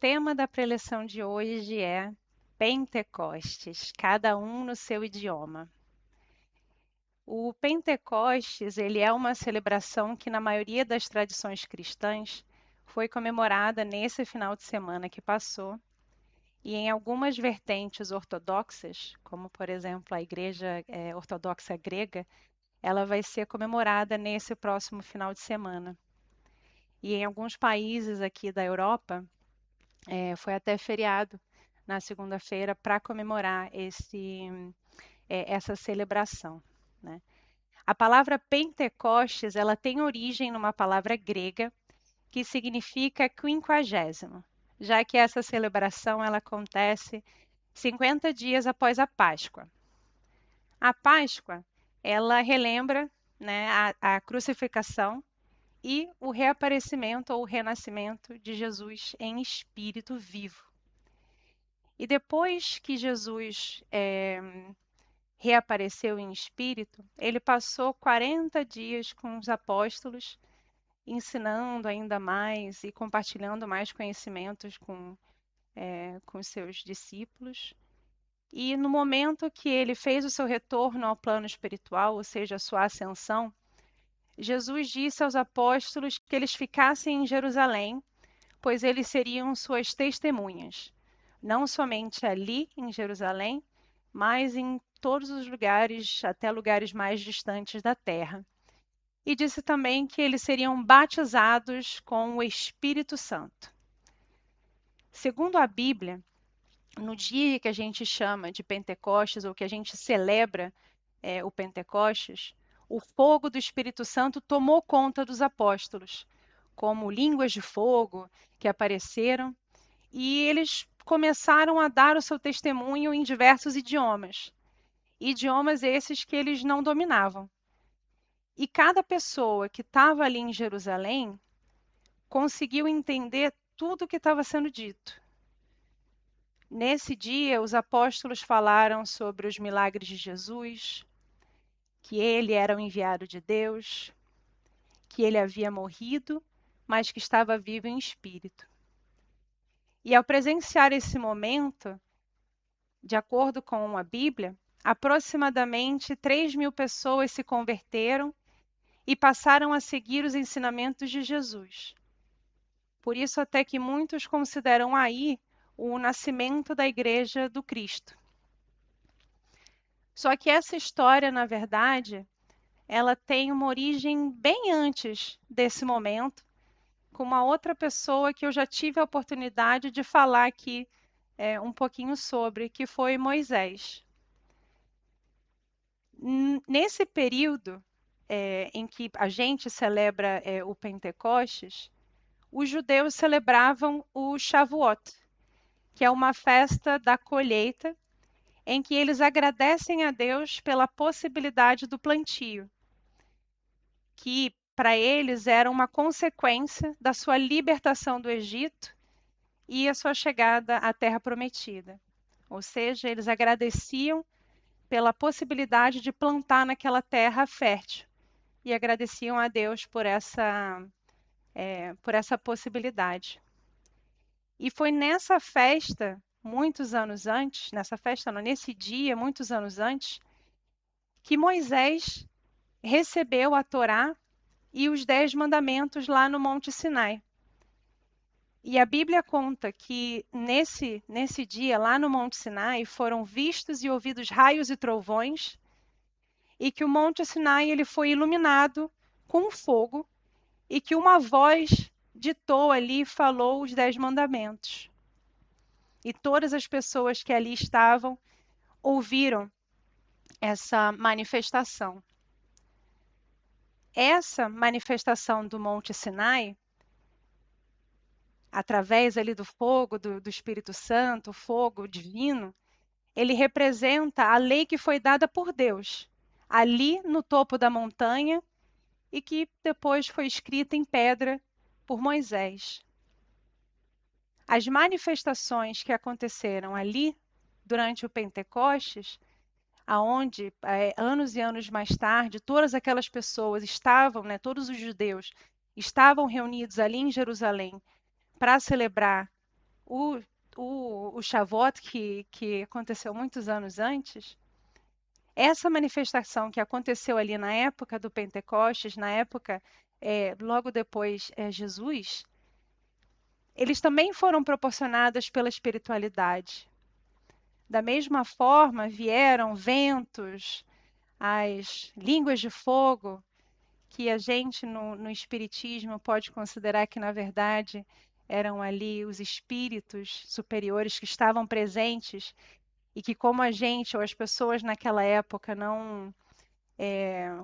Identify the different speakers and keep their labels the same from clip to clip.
Speaker 1: tema da preleção de hoje é Pentecostes, cada um no seu idioma. O Pentecostes, ele é uma celebração que na maioria das tradições cristãs foi comemorada nesse final de semana que passou, e em algumas vertentes ortodoxas, como por exemplo a Igreja Ortodoxa Grega, ela vai ser comemorada nesse próximo final de semana. E em alguns países aqui da Europa, foi até feriado na segunda-feira para comemorar essa celebração, né? A palavra Pentecostes, ela tem origem numa palavra grega que significa quinquagésimo, já que essa celebração ela acontece 50 dias após a Páscoa. A Páscoa, ela relembra, né, a crucificação e o reaparecimento ou o renascimento de Jesus em espírito vivo. E depois que Jesus reapareceu em espírito, ele passou 40 dias com os apóstolos, ensinando ainda mais e compartilhando mais conhecimentos com os seus discípulos. E no momento que ele fez o seu retorno ao plano espiritual, ou seja, a sua ascensão, Jesus disse aos apóstolos que eles ficassem em Jerusalém, pois eles seriam suas testemunhas, não somente ali em Jerusalém, mas em todos os lugares, até lugares mais distantes da terra. E disse também que eles seriam batizados com o Espírito Santo. Segundo a Bíblia, no dia que a gente chama de Pentecostes, ou que a gente celebra o Pentecostes, o fogo do Espírito Santo tomou conta dos apóstolos, como línguas de fogo que apareceram, e eles começaram a dar o seu testemunho em diversos idiomas esses que eles não dominavam. E cada pessoa que estava ali em Jerusalém conseguiu entender tudo o que estava sendo dito. Nesse dia, os apóstolos falaram sobre os milagres de Jesus, que ele era o enviado de Deus, que ele havia morrido, mas que estava vivo em espírito. E ao presenciar esse momento, de acordo com a Bíblia, aproximadamente 3.000 pessoas se converteram e passaram a seguir os ensinamentos de Jesus. Por isso, até que muitos consideram aí o nascimento da Igreja do Cristo. Só que essa história, na verdade, ela tem uma origem bem antes desse momento, com uma outra pessoa que eu já tive a oportunidade de falar aqui um pouquinho sobre, que foi Moisés. Nesse período em que a gente celebra o Pentecostes, os judeus celebravam o Shavuot, que é uma festa da colheita, em que eles agradecem a Deus pela possibilidade do plantio, que para eles era uma consequência da sua libertação do Egito e a sua chegada à Terra Prometida. Ou seja, eles agradeciam pela possibilidade de plantar naquela terra fértil e agradeciam a Deus por essa possibilidade. E foi nessa festa, muitos anos antes, nesse dia, muitos anos antes, que Moisés recebeu a Torá e os 10 mandamentos lá no Monte Sinai. E a Bíblia conta que nesse dia, lá no Monte Sinai, foram vistos e ouvidos raios e trovões, e que o Monte Sinai ele foi iluminado com fogo, e que uma voz ditou ali e falou os 10 mandamentos. E todas as pessoas que ali estavam ouviram essa manifestação. Essa manifestação do Monte Sinai, através ali do fogo, do Espírito Santo, o fogo divino, ele representa a lei que foi dada por Deus, ali no topo da montanha, e que depois foi escrita em pedra por Moisés. As manifestações que aconteceram ali durante o Pentecostes, aonde anos e anos mais tarde, todas aquelas pessoas estavam, todos os judeus estavam reunidos ali em Jerusalém para celebrar O, o Shavuot, que aconteceu muitos anos antes, essa manifestação que aconteceu ali na época do Pentecostes, na época, logo depois Jesus, eles também foram proporcionados pela espiritualidade. Da mesma forma, vieram ventos, as línguas de fogo, que a gente no Espiritismo pode considerar que, na verdade, eram ali os espíritos superiores que estavam presentes e que, como a gente ou as pessoas naquela época não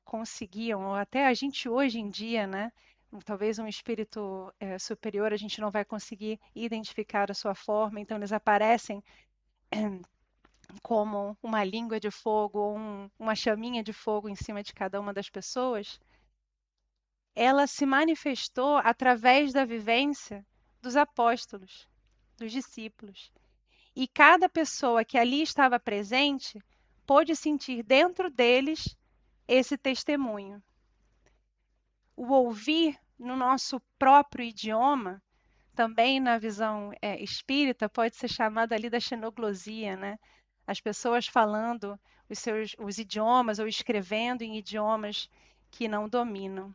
Speaker 1: conseguiam, ou até a gente hoje em dia, né? Talvez um espírito superior a gente não vai conseguir identificar a sua forma, então eles aparecem como uma língua de fogo ou uma chaminha de fogo em cima de cada uma das pessoas. Ela se manifestou através da vivência dos apóstolos, dos discípulos. E cada pessoa que ali estava presente pôde sentir dentro deles esse testemunho. O ouvir no nosso próprio idioma, também na visão espírita, pode ser chamada ali da xenoglosia, né? As pessoas falando os idiomas ou escrevendo em idiomas que não dominam.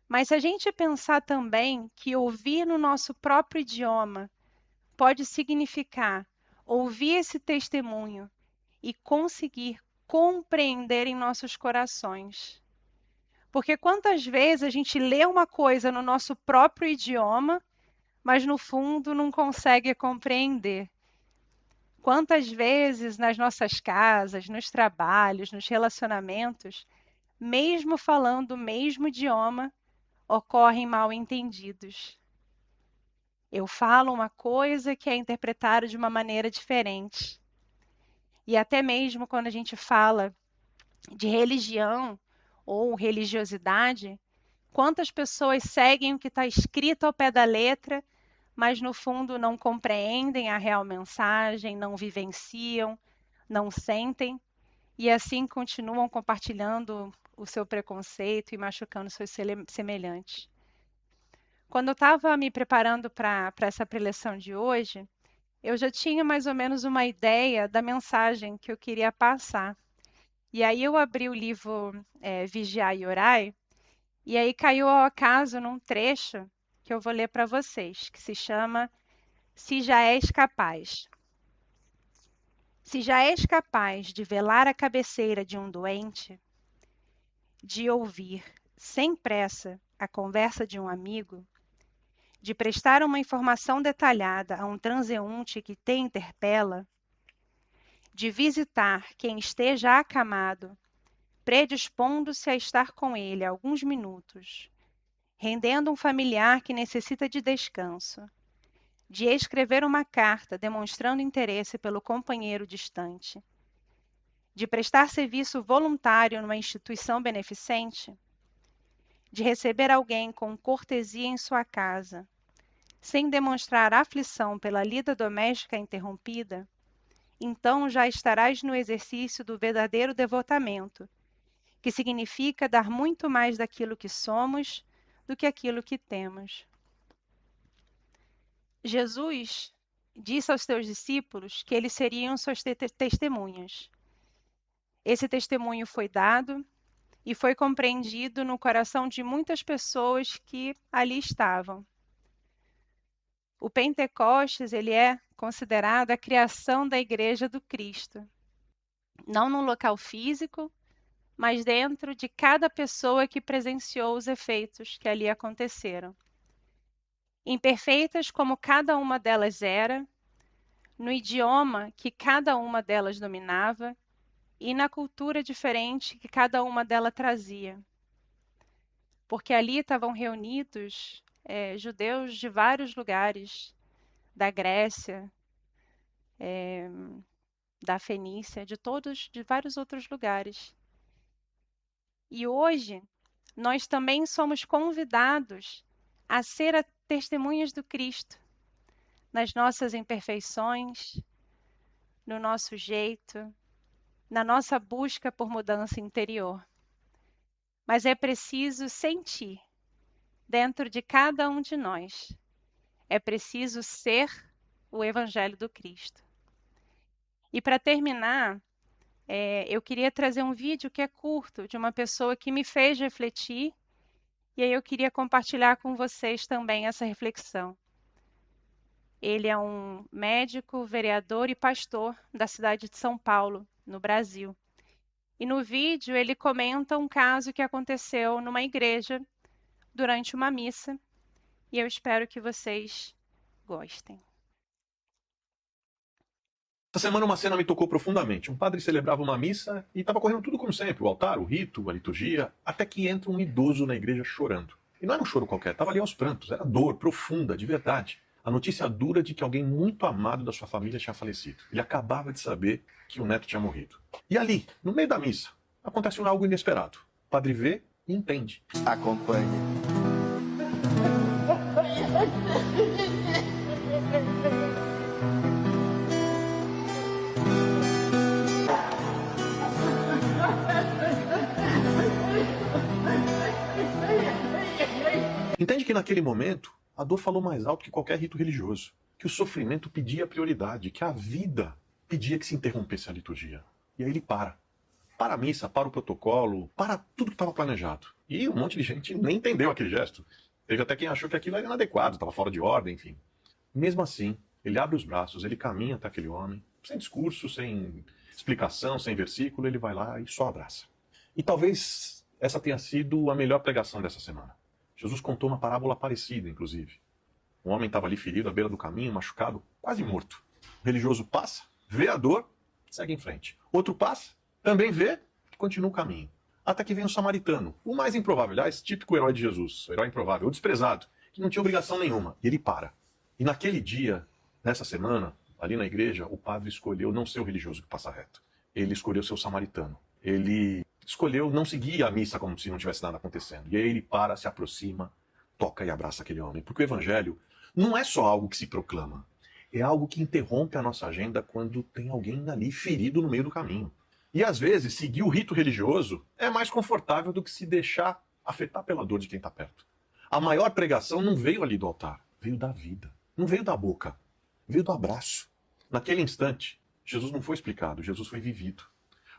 Speaker 1: Mas se a gente pensar também que ouvir no nosso próprio idioma pode significar ouvir esse testemunho e conseguir compreender em nossos corações. Porque quantas vezes a gente lê uma coisa no nosso próprio idioma, mas no fundo não consegue compreender? Quantas vezes nas nossas casas, nos trabalhos, nos relacionamentos, mesmo falando o mesmo idioma, ocorrem mal-entendidos? Eu falo uma coisa que é interpretada de uma maneira diferente. E até mesmo quando a gente fala de religião ou religiosidade, quantas pessoas seguem o que está escrito ao pé da letra, mas no fundo não compreendem a real mensagem, não vivenciam, não sentem, e assim continuam compartilhando o seu preconceito e machucando seus semelhantes. Quando eu estava me preparando para essa preleção de hoje, eu já tinha mais ou menos uma ideia da mensagem que eu queria passar. E aí eu abri o livro Vigiai e Orai, e aí caiu ao acaso num trecho que eu vou ler para vocês, que se chama Se já és capaz. Se já és capaz de velar a cabeceira de um doente, de ouvir, sem pressa, a conversa de um amigo, de prestar uma informação detalhada a um transeunte que te interpela, de visitar quem esteja acamado, predispondo-se a estar com ele alguns minutos, rendendo um familiar que necessita de descanso, de escrever uma carta demonstrando interesse pelo companheiro distante, de prestar serviço voluntário numa instituição beneficente, de receber alguém com cortesia em sua casa, sem demonstrar aflição pela lida doméstica interrompida, então já estarás no exercício do verdadeiro devotamento, que significa dar muito mais daquilo que somos do que aquilo que temos. Jesus disse aos seus discípulos que eles seriam suas testemunhas. Esse testemunho foi dado e foi compreendido no coração de muitas pessoas que ali estavam. O Pentecostes, ele é considerado a criação da Igreja do Cristo. Não num local físico, mas dentro de cada pessoa que presenciou os efeitos que ali aconteceram. Imperfeitas como cada uma delas era, no idioma que cada uma delas dominava e na cultura diferente que cada uma delas trazia. Porque ali estavam reunidos judeus de vários lugares, da Grécia, da Fenícia, de vários outros lugares. E hoje, nós também somos convidados a ser testemunhas do Cristo, nas nossas imperfeições, no nosso jeito, na nossa busca por mudança interior. Mas é preciso sentir dentro de cada um de nós. É preciso ser o Evangelho do Cristo. E para terminar, eu queria trazer um vídeo que é curto, de uma pessoa que me fez refletir, e aí eu queria compartilhar com vocês também essa reflexão. Ele é um médico, vereador e pastor da cidade de São Paulo, no Brasil. E no vídeo ele comenta um caso que aconteceu numa igreja durante uma missa, e eu espero que vocês gostem.
Speaker 2: Essa semana uma cena me tocou profundamente. Um padre celebrava uma missa e estava correndo tudo como sempre, o altar, o rito, a liturgia, até que entra um idoso na igreja chorando. E não era um choro qualquer, estava ali aos prantos, era dor profunda, de verdade. A notícia dura de que alguém muito amado da sua família tinha falecido. Ele acabava de saber que o neto tinha morrido. E ali, no meio da missa, acontece algo inesperado. O padre vê e entende.
Speaker 3: Acompanhe.
Speaker 2: Entende que naquele momento, a dor falou mais alto que qualquer rito religioso. Que o sofrimento pedia prioridade, que a vida pedia que se interrompesse a liturgia. E aí ele para. Para a missa, para o protocolo, para tudo que estava planejado. E um monte de gente nem entendeu aquele gesto. Teve até quem achou que aquilo era inadequado, estava fora de ordem, enfim. Mesmo assim, ele abre os braços, ele caminha até aquele homem, sem discurso, sem explicação, sem versículo, ele vai lá e só abraça. E talvez essa tenha sido a melhor pregação dessa semana. Jesus contou uma parábola parecida, inclusive. Um homem estava ali ferido à beira do caminho, machucado, quase morto. O religioso passa, vê a dor, segue em frente. Outro passa, também vê e continua o caminho. Até que vem o samaritano, o mais improvável, aliás, típico herói de Jesus, o herói improvável, o desprezado, que não tinha obrigação nenhuma. E ele para. E naquele dia, nessa semana, ali na igreja, o padre escolheu não ser o religioso que passa reto. Ele escolheu ser o samaritano. Ele escolheu não seguir a missa como se não tivesse nada acontecendo. E aí ele para, se aproxima, toca e abraça aquele homem. Porque o evangelho não é só algo que se proclama. É algo que interrompe a nossa agenda quando tem alguém ali ferido no meio do caminho. E às vezes, seguir o rito religioso é mais confortável do que se deixar afetar pela dor de quem está perto. A maior pregação não veio ali do altar, veio da vida. Não veio da boca, veio do abraço. Naquele instante, Jesus não foi explicado, Jesus foi vivido.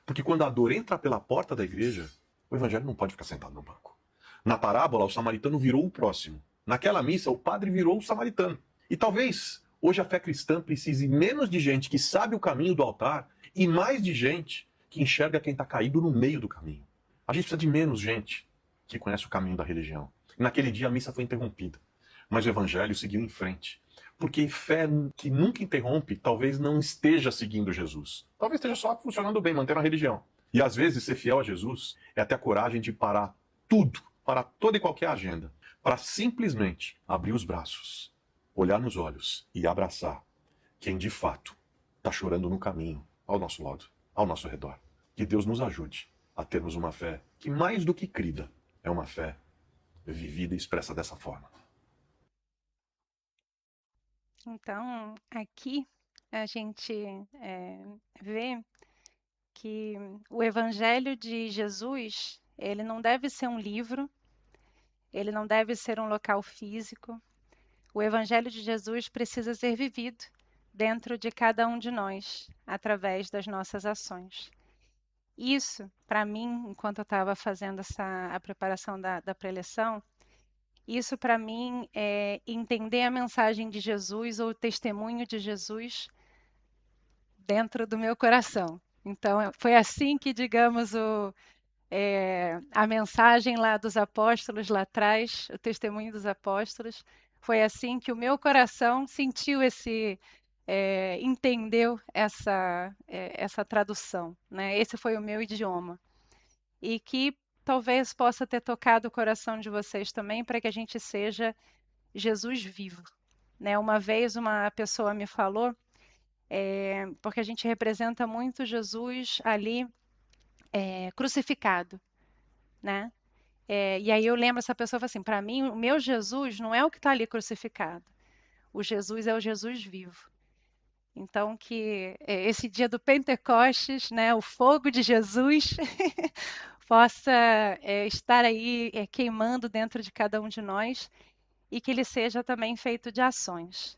Speaker 2: Porque quando a dor entra pela porta da igreja, o evangelho não pode ficar sentado no banco. Na parábola, o samaritano virou o próximo. Naquela missa, o padre virou o samaritano. E talvez hoje a fé cristã precise menos de gente que sabe o caminho do altar e mais de gente que enxerga quem está caído no meio do caminho. A gente precisa de menos gente que conhece o caminho da religião. E naquele dia a missa foi interrompida, mas o evangelho seguiu em frente. Porque fé que nunca interrompe talvez não esteja seguindo Jesus. Talvez esteja só funcionando bem, mantendo a religião. E às vezes ser fiel a Jesus é ter a coragem de parar tudo, parar toda e qualquer agenda, para simplesmente abrir os braços, olhar nos olhos e abraçar quem de fato está chorando no caminho, ao nosso lado, ao nosso redor. Que Deus nos ajude a termos uma fé que mais do que crida, é uma fé vivida e expressa dessa forma.
Speaker 1: Então, aqui a gente vê que o Evangelho de Jesus, ele não deve ser um livro, ele não deve ser um local físico. O Evangelho de Jesus precisa ser vivido dentro de cada um de nós, através das nossas ações. Isso, para mim, enquanto eu estava fazendo a preparação da preleção, isso para mim é entender a mensagem de Jesus ou o testemunho de Jesus dentro do meu coração. Então, foi assim que, digamos, a mensagem lá dos apóstolos lá atrás, o testemunho dos apóstolos, foi assim que o meu coração sentiu entendeu essa tradução, né? Esse foi o meu idioma. E que talvez possa ter tocado o coração de vocês também, para que a gente seja Jesus vivo, né? Uma vez uma pessoa me falou, porque a gente representa muito Jesus ali crucificado, né? E aí eu lembro essa pessoa falou assim, para mim o meu Jesus não é o que está ali crucificado, o Jesus é o Jesus vivo. Então que esse dia do Pentecostes, né, o fogo de Jesus possa estar aí queimando dentro de cada um de nós e que ele seja também feito de ações.